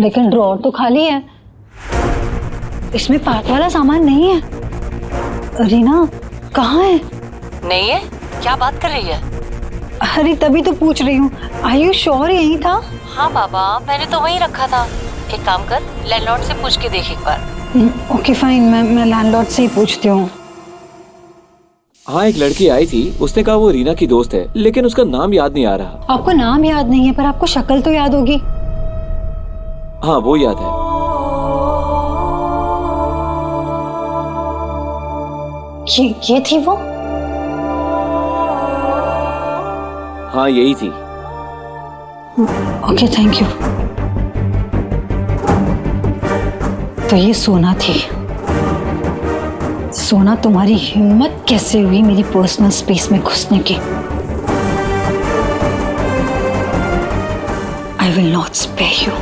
लेकिन ड्रॉअर तो खाली है, इसमें पार्ट वाला सामान नहीं है। रीना कहाँ है? नहीं है? क्या बात कर रही है? अरे तभी तो पूछ रही हूँ, आर यू श्योर यही था? हाँ बाबा, मैंने तो वहीं रखा था। एक काम कर, लैंडलॉर्ड से पूछ के देख एक बार। ओके फाइन, मैं लैंडलॉर्ड से ही पूछती हूँ। हाँ, एक लड़की आई थी, उसने कहा वो रीना की दोस्त है, लेकिन उसका नाम याद नहीं आ रहा। आपको नाम याद नहीं है पर आपको शक्ल तो याद होगी। हाँ वो याद है। ये थी वो? हाँ यही थी। Okay thank you. तो ये सोना थी। सोना, तुम्हारी हिम्मत कैसे हुई मेरी पर्सनल स्पेस में घुसने की? I will not spare you.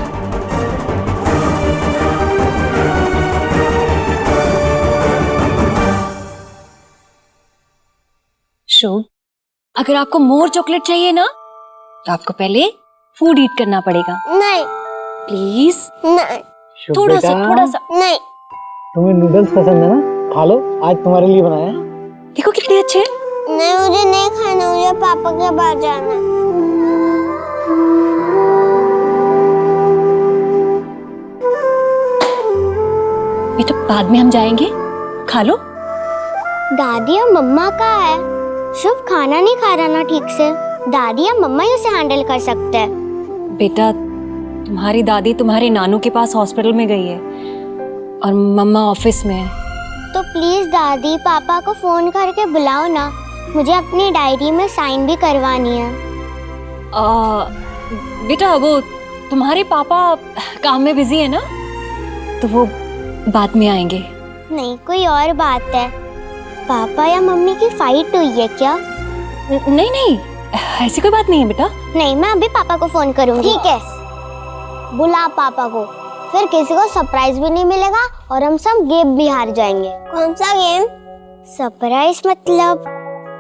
Shubh, अगर आपको मोर चॉकलेट चाहिए ना तो आपको पहले फूड ईट करना पड़ेगा। नहीं प्लीज नहीं थोड़ा सा नहीं। तुम्हें नूडल्स पसंद है ना, खा लो, आज तुम्हारे लिए बनाया। देखो कितने अच्छे हैं। नहीं मुझे नहीं खाना, मुझे पापा के पास जाना। ये तो बाद में हम जाएंगे, खा लो। दादी और मम्मा कहाँ है? शुभ खाना नहीं खा रहा ना ठीक से। दादी या मम्मा ही उसे हैंडल कर सकते हैं। बेटा, तुम्हारी दादी तुम्हारे नानू के पास हॉस्पिटल में गई है और मम्मा ऑफिस में है। तो प्लीज दादी पापा को फोन करके बुलाओ ना, मुझे अपनी डायरी में साइन भी करवानी है। बेटा वो तुम्हारे पापा काम में बिजी है ना, तो वो बाद में आएंगे। नहीं कोई और बात है, पापा या मम्मी की फाइट हुई है क्या? नहीं नहीं, ऐसी कोई बात नहीं है बेटा। नहीं मैं अभी पापा को फोन करूंगी। ठीक है, बुला पापा को, फिर किसी को सरप्राइज भी नहीं मिलेगा और हम सब गेम भी हार जाएंगे। कौन सा गेम? सरप्राइज मतलब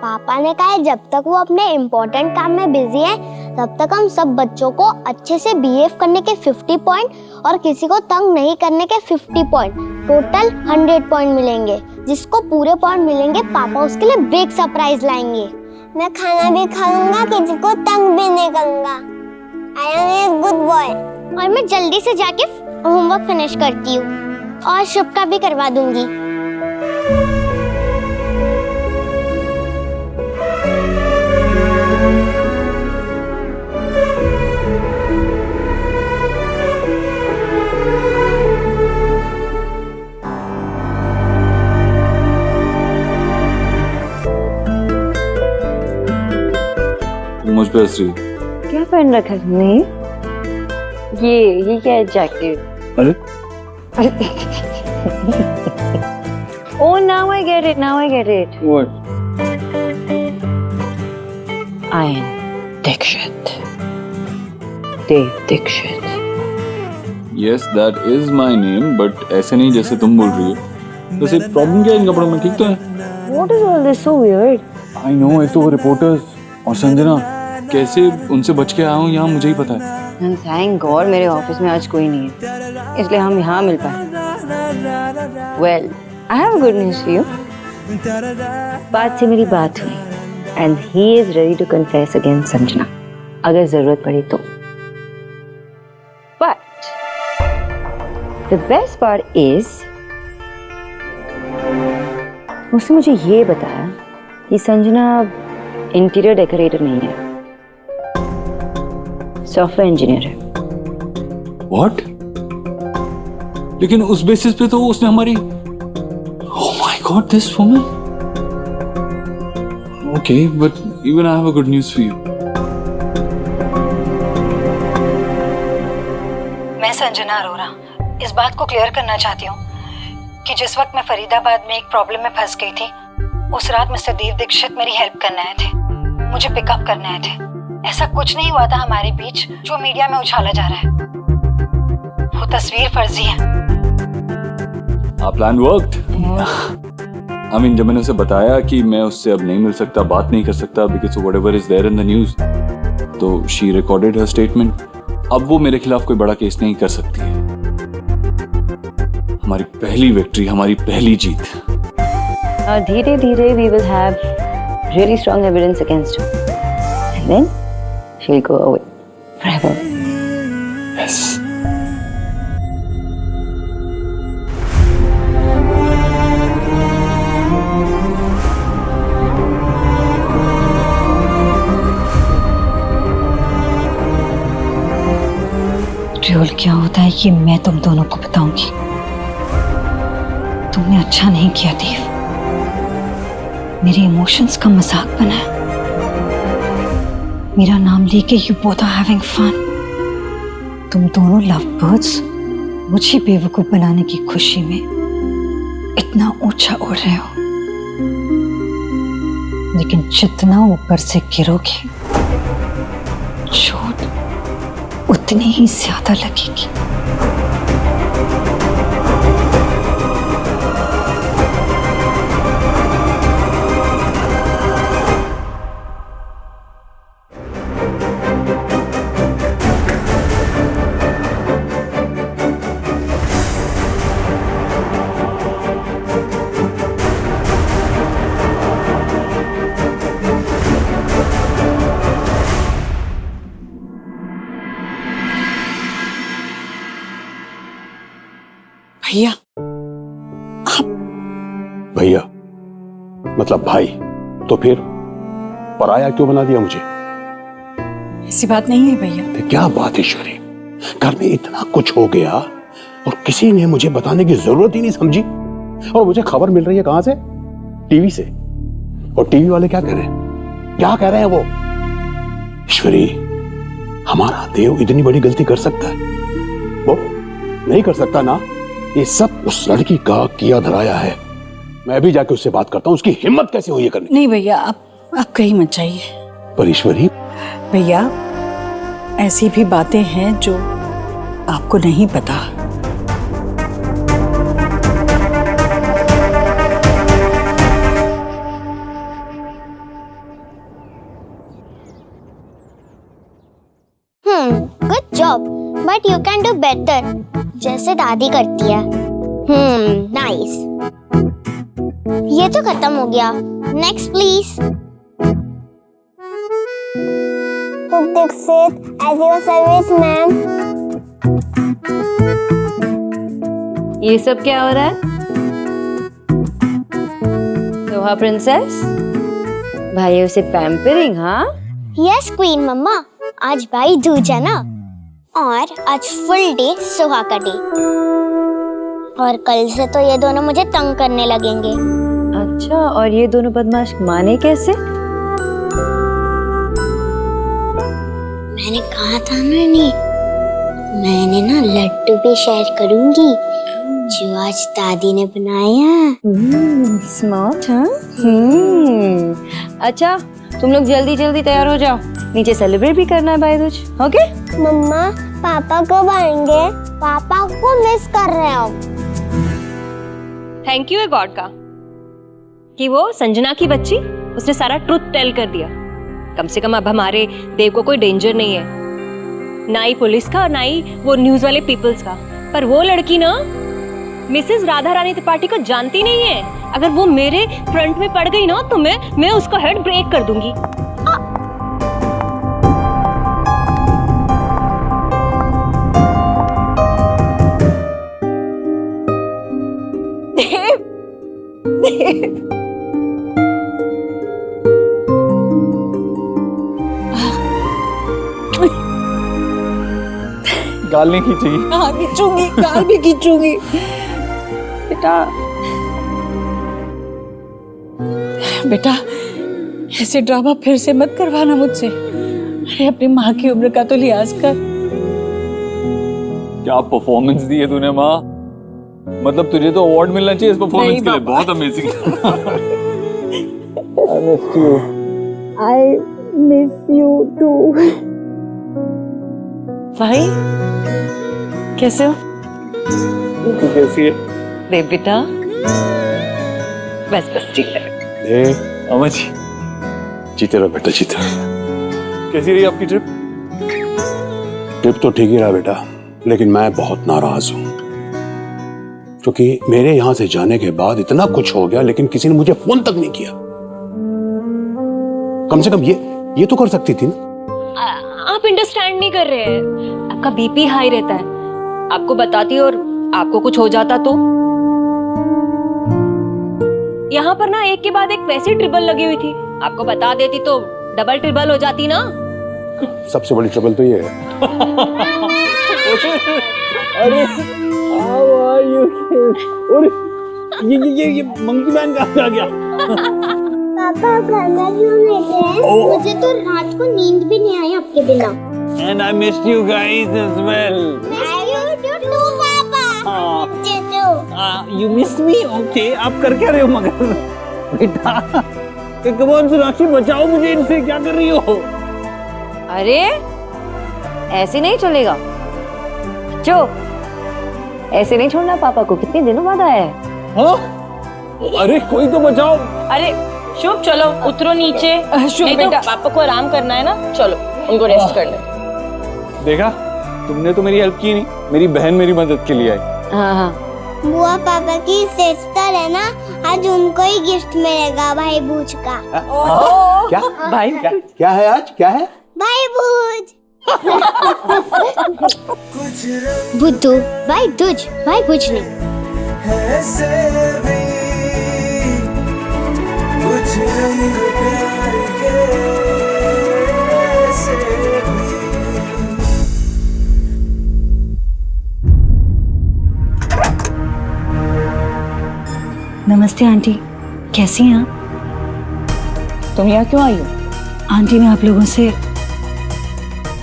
पापा ने कहा है जब तक वो अपने इम्पोर्टेंट काम में बिजी है तब तक हम सब बच्चों को अच्छे से बिहेव करने के 50 पॉइंट और किसी को तंग नहीं करने के 50 पॉइंट, टोटल 100 पॉइंट मिलेंगे। जिसको पूरे पॉइंट मिलेंगे पापा उसके लिए बिग सरप्राइज लाएंगे। मैं खाना भी खाऊंगा, किसी को तंग भी नहीं करूंगा। I am a good boy. और मैं जल्दी से जाके होमवर्क फिनिश करती हूँ और शुभ का भी करवा दूंगी। मुझ पे हंस रही है। क्या पहन रखा है तुमने? ये क्या है? जैकेट? अरे Oh, now I get it. Now I get it. What? I am Dikshit. Dave Dikshit. Yes, that is my name, but ऐसे नहीं जैसे तुम बोल रही हो। वैसे प्रॉब्लम क्या है इन कपड़ों में? ठीक तो है? What is all this so weird? I know, एक तो वो रिपोर्टर्स और संजना, कैसे उनसे बच के आया हूँ यहाँ मुझे ही पता है। And thank God मेरे ऑफिस में आज कोई नहीं है, इसलिए हम यहाँ मिल पाए। Well, I have good news for you. बात से मेरी बात हुई, and he is ready to confess against Sanjana, अगर जरूरत पड़ी तो। But the best part is, उसने मुझे ये बताया कि संजना इंटीरियर डेकोरेटर नहीं है, सॉफ्टवेयर इंजीनियर है। What? लेकिन उस बेसिस पे तो उसने हमारी Oh my God, this woman. Okay, but even I have a good news for you. मैं संजना अरोरा इस बात को क्लियर करना चाहती हूँ कि जिस वक्त मैं फरीदाबाद में एक प्रॉब्लम में फंस गई थी, उस रात मिस्टर देव दीक्षित मेरी हेल्प करने आए थे, मुझे पिकअप करने आए थे। ऐसा कुछ नहीं हुआ था हमारे बीच जो मीडिया में उछाला जा रहा है। वो तस्वीर फर्जी है। Our plan worked. I mean, जब मैंने उसे बताया कि मैं उससे अब नहीं मिल सकता, बात नहीं कर सकता because of whatever is there in the news, तो she recorded her statement. अब वो मेरे खिलाफ कोई बड़ा केस नहीं कर सकती है। हमारी पहली विक्ट्री, हमारी पहली जीत। धीरे धीरे we will have really strong evidence against her, and then she'll go away forever. Yes. ट्रियोल क्या होता है ये मैं तुम दोनों को बताऊंगी। तुमने अच्छा नहीं किया देव, मेरे इमोशंस का मजाक बनाया। मेरा नाम लेके you both are having fun. तुम दोनों लव बर्ड्स मुझे बेवकूफ बनाने की खुशी में इतना ऊंचा उड़ रहे हो, लेकिन जितना ऊपर से गिरोगे चोट उतनी ही ज्यादा लगेगी। भैया, भैया मतलब भाई, तो फिर पराया क्यों बना दिया मुझे? ऐसी बात नहीं है भैया। तो क्या बात ईश्वरी, घर में इतना कुछ हो गया और किसी ने मुझे बताने की जरूरत ही नहीं समझी, और मुझे खबर मिल रही है कहां से? टीवी से। और टीवी वाले क्या कह रहे हैं? क्या कह रहे हैं वो? ईश्वरी, हमारा देव इतनी बड़ी गलती कर सकता है? वो नहीं कर सकता ना। ये सब उस लड़की का किया धराया है। मैं भी जाके उससे बात करता हूँ, उसकी हिम्मत कैसे हुई है करने? नहीं भैया, आप कहीं मत जाइए। पर ईश्वरी, भैया ऐसी भी बातें हैं जो आपको नहीं पता। Good job, but you can do better, जैसे दादी करती है। नाइस। ये तो खत्म हो गया। Next please. Dixit at your service ma'am. ये सब क्या हो रहा है? सोहा प्रिंसेस, भाइयों से पैम्परिंग? हाँ यस क्वीन मम्मा, आज भाई दूज है ना, और आज फुल डे सोहा का डे, और कल से तो ये दोनों मुझे तंग करने लगेंगे। अच्छा, और ये दोनों बदमाश माने कैसे? मैंने कहा था ना, मैंने ना लड्डू भी शेयर करूंगी जो आज दादी ने बनाया। स्मार्ट। हाँ। अच्छा, तुम लोग जल्दी जल्दी तैयार हो जाओ, नीचे सेलिब्रेट भी करना है भाई दूज। ओके मम्मा, पापा कब आएंगे? पापा को मिस कर रहे हो। थैंक यू है गॉड का कि वो संजना की बच्ची, उसने सारा ट्रुथ टेल कर दिया। कम से कम अब हमारे देव को कोई डेंजर नहीं है, ना ही पुलिस का और ना ही वो न्यूज वाले पीपल्स का। पर वो लड़की ना मिसेस राधा रानी त्रिपाठी को जानती नहीं है। अगर वो मेरे फ्रंट में पड़ गई ना तो मैं उसका हेड ब्रेक कर दूंगी। गाल नहीं खींचेगी? हाँ खींचूंगी, गाल भी खींचूंगी। बेटा ऐसे ड्रामा फिर से मत करवाना मुझसे। अरे अपनी माँ की उम्र का तो लिहाज कर। क्या परफॉर्मेंस दी है तूने माँ, मतलब तुझे तो अवार्ड मिलना चाहिए इस परफॉर्मेंस के लिए। बहुत amazing. I miss you too। भाई कैसे हो? तू कैसी है? बेटा बस ठीक है। अम्मा जी, जीते रहो बेटा, जीते रहो। कैसी रही आपकी ट्रिप? ट्रिप तो ठीक ही रहा बेटा, लेकिन मैं बहुत नाराज हूं क्योंकि मेरे यहां से जाने के बाद इतना कुछ हो गया लेकिन किसी ने मुझे फोन तक नहीं किया। कम से कम ये तो कर सकती थी ना। आप अंडरस्टैंड नहीं कर रहे हैं। आपका बीपी हाई रहता है, आपको बताती और आपको कुछ हो जाता तो। यहाँ पर ना एक के बाद एक वैसी ट्रिबल लगी हुई थी, आपको बता देती तो डबल ट्रिबल हो जाती ना। सबसे बड़ी ट्रबल तो ये है। अरे how are you? और ये मंकी मैन कहाँ से आ गया? पापा खाना क्यों नहीं गए? मुझे तो रात को नींद भी नहीं आई आपके बिना। And I missed you guys as well. You too, पापा। You missed me? Okay. आप कर क्या रहे हो मगर? बेटा, कमोन सोनाक्षी बचाओ मुझे इनसे, क्या कर रही हो? अरे ऐसे नहीं चलेगा, जो ऐसे नहीं छोड़ना पापा को, कितने दिनों बाद आया है। हाँ? अरे कोई तो बचाओ। अरे शुभ चलो उतरो नीचे। नहीं तो पापा को आराम करना है ना, चलो उनको रेस्ट कर ले। देखा, तुमने तो मेरी हेल्प की नहीं, मेरी बहन मेरी मदद के लिए आई। हाँ हाँ, बुआ पापा की सिस्टर है ना, आज उनको ही गिफ्ट मिलेगा भाई बूझ का। क्या भाई क्या है आज, क्या है? भाई बूझ। बुद्धू भाई दूज, भाई बूझ नहीं। नमस्ते आंटी, कैसी हैं आप? तुम यहाँ क्यों आई हो? आंटी मैं आप लोगों से।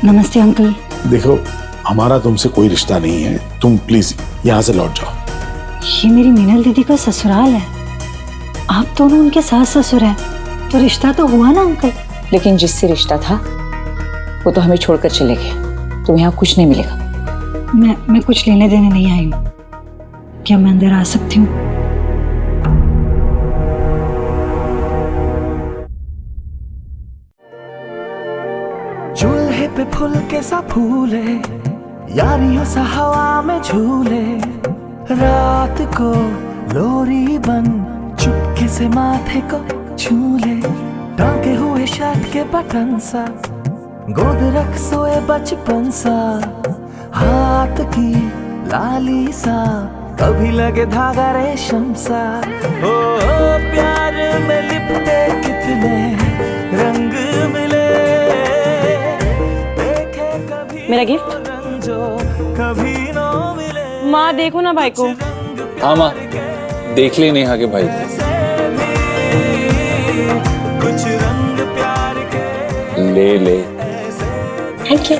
नमस्ते अंकल। देखो, हमारा तुमसे कोई रिश्ता नहीं है, तुम प्लीज यहाँ से लौट जाओ। ये मेरी मीनल दीदी का ससुराल है, आप दोनों उनके सास ससुर हैं, तो रिश्ता तो हुआ ना अंकल। लेकिन जिससे रिश्ता था वो तो हमें छोड़कर चले गए, तो यहाँ कुछ नहीं मिलेगा। मैं कुछ लेने देने नहीं आई हूँ, क्या मैं अंदर आ सकती हूँ? चूल्हे पे फूल के सा फूले, यारियों सा हवा में झूले, रात को लोरी बन चुपके से माथे को छूले, टांके हुए शर्ट के बटन सा, गोद रख सोए बचपन सा, हाथ की लाली सा, कभी लगे धागा रेशम सा। ओ प्यार में लिपटे कितने रंग मिले, मेरा गिफ्ट। माँ देखो ना भाई को। हाँ माँ, देख ले नेहा के भाई को। ले ले। Thank you.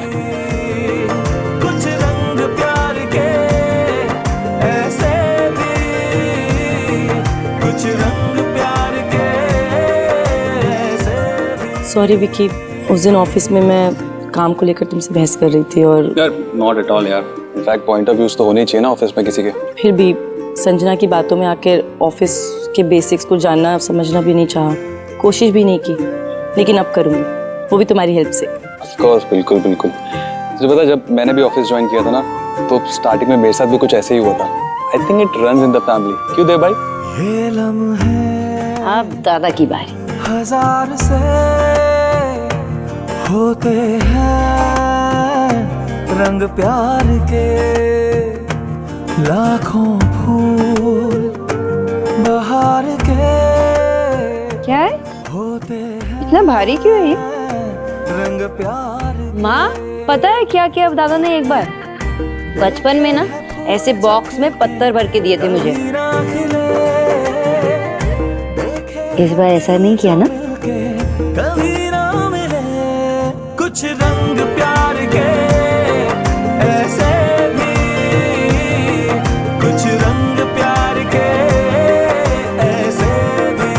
सॉरी विकी, उस दिन ऑफिस में मैं काम को लेकर तुमसे बहस कर रही थी और यार नॉट एट ऑल यार, इनफैक्ट पॉइंट ऑफ व्यूज तो होने चाहिए ना ऑफिस में किसी के। फिर भी संजना की बातों में आकर ऑफिस के बेसिक्स को जानना समझना भी नहीं चाहा, कोशिश भी नहीं की, लेकिन अब करूँगी, वो भी तुम्हारी हेल्प से। ऑफ कोर्स, बिल्कुल बिल्कुल। तुझे पता, जब मैंने भी ऑफिस ज्वाइन किया था ना, तो स्टार्टिंग में मेरे साथ भी कुछ ऐसे ही हुआ था। I think it runs in the family. क्यों दे भाई? अब दादा की बारी। हजार से होते हैं रंग प्यार के, लाखों फूल बहार के। क्या है? होते हैं इतना भारी क्यों है ये? रंग प्यार। माँ पता है क्या किया दादा ने एक बार? बचपन में ना ऐसे बॉक्स में पत्थर भर के दिए थे मुझे। इस बार ऐसा नहीं किया ना? कभी ना मिले कुछ रंग प्यार के, ऐसे भी कुछ रंग प्यार के, ऐसे भी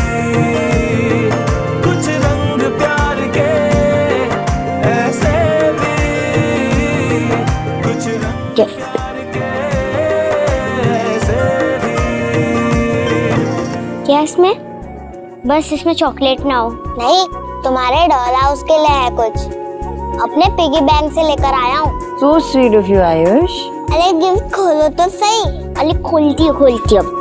कुछ रंग प्यार के, ऐसे भी कुछ रंग प्यार के, ऐसे भी। क्या इसमें? बस इसमें चॉकलेट ना हो। नहीं, तुम्हारे डॉल हाउस के लिए है कुछ। अपने पिगी बैंक से लेकर आया हूँ। So sweet of you, Ayush. अरे गिफ्ट खोलो तो सही। अरे खोलती अब।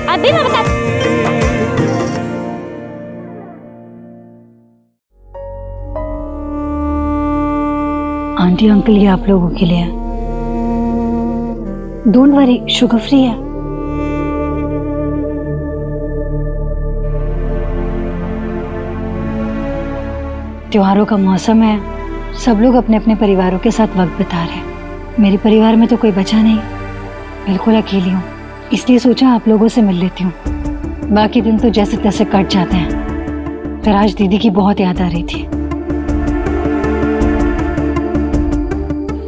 अभी मैं बता। आंटी अंकल ये आप लोगों के लिए है। डोंट वरी, शुगर फ्री है। त्योहारों का मौसम है, सब लोग अपने अपने परिवारों के साथ वक्त बिता रहे हैं। मेरे परिवार में तो कोई बचा नहीं, बिल्कुल अकेली हूँ, इसलिए सोचा आप लोगों से मिल लेती हूँ। बाकी दिन तो जैसे तैसे कट जाते हैं। फिर आज दीदी की बहुत याद आ रही थी।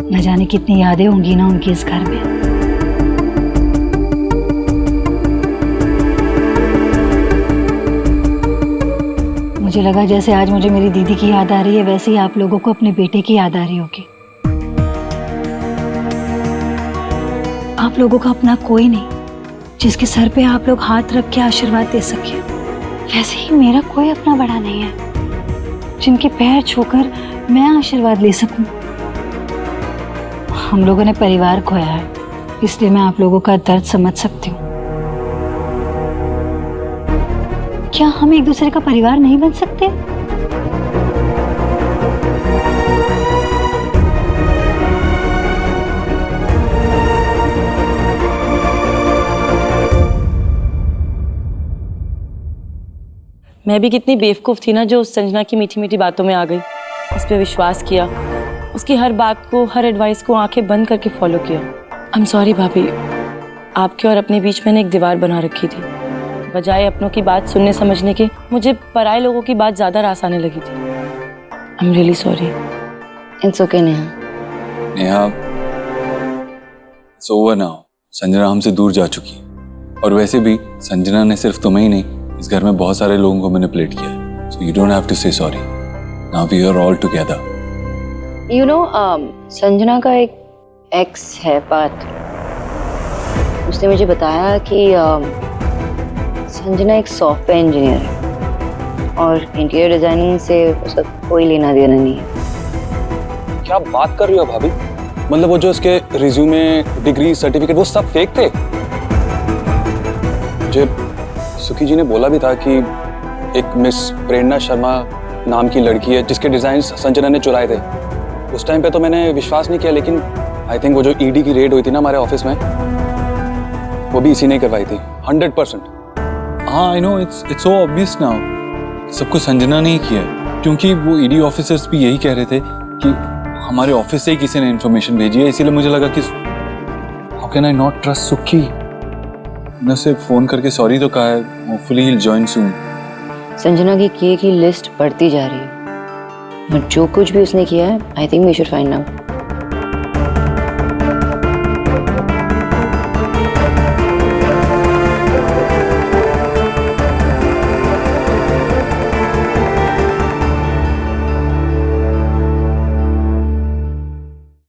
न जाने कितनी यादें होंगी ना उनकी इस घर में। मुझे लगा जैसे आज मुझे मेरी दीदी की याद आ रही है, वैसे ही आप लोगों को अपने बेटे की याद आ रही होगी। आप लोगों का अपना कोई नहीं जिसके सर पे आप लोग हाथ रख के आशीर्वाद दे सके। वैसे ही मेरा कोई अपना बड़ा नहीं है जिनके पैर छूकर मैं आशीर्वाद ले सकूं। हम लोगों ने परिवार खोया है, इसलिए मैं आप लोगों का दर्द समझ सकती हूँ। क्या हम एक दूसरे का परिवार नहीं बन सकते? मैं भी कितनी बेवकूफ़ थी ना जो उस संजना की मीठी मीठी बातों में आ गई, उस पर विश्वास किया, उसकी हर बात को, हर एडवाइस को आंखें बंद करके फॉलो किया। आई एम सॉरी भाभी, आपके और अपने बीच मैंने एक दीवार बना रखी थी। बजाय अपनों की बात सुनने समझने के मुझे पराए लोगों की बात ज़्यादा रास आने लगी थी। I am really sorry. It's okay Neha. Neha, it's over now. Sanjana हमसे दूर जा चुकी है, और वैसे भी संजना ने सिर्फ तुम्हें ही नहीं, इस घर में बहुत सारे लोगों को मैनिपुलेट किया है। So you don't have to say sorry. Now we are all together. You know, Sanjana का एक एक्स है पार्थ। उसने मुझे बताया कि संजना एक सॉफ्टवेयर इंजीनियर है और इंटीरियर डिजाइनिंग से उसका कोई लेना देना नहीं है। क्या बात कर रही हो भाभी? मतलब वो जो उसके रिज्यूमे, डिग्री, सर्टिफिकेट, वो सब फेक थे? मुझे सुखी जी ने बोला भी था कि एक मिस प्रेरणा शर्मा नाम की लड़की है जिसके डिजाइन संजना ने चुराए थे। उस टाइम पे तो मैंने विश्वास नहीं किया, लेकिन आई थिंक वो जो ईडी की रेड हुई थी ना हमारे ऑफिस में, वो भी इसी ने करवाई थी 100%। हाँ, I know, it's so obvious now. सब कुछ संजना ने ही किया है, क्योंकि वो ईडी ऑफिसर्स भी यही कह रहे थे कि हमारे ऑफिस से ही किसी ने इन्फॉर्मेशन भेजी है, इसीलिए मुझे लगा कि how can I not trust सुखी। मैंने उसे फोन करके सॉरी तो कहा है, होपफुली ही विल जॉइन सून। संजना की लिस्ट बढ़ती जा रही है और जो कुछ भी उसने किया है, I think we should find out.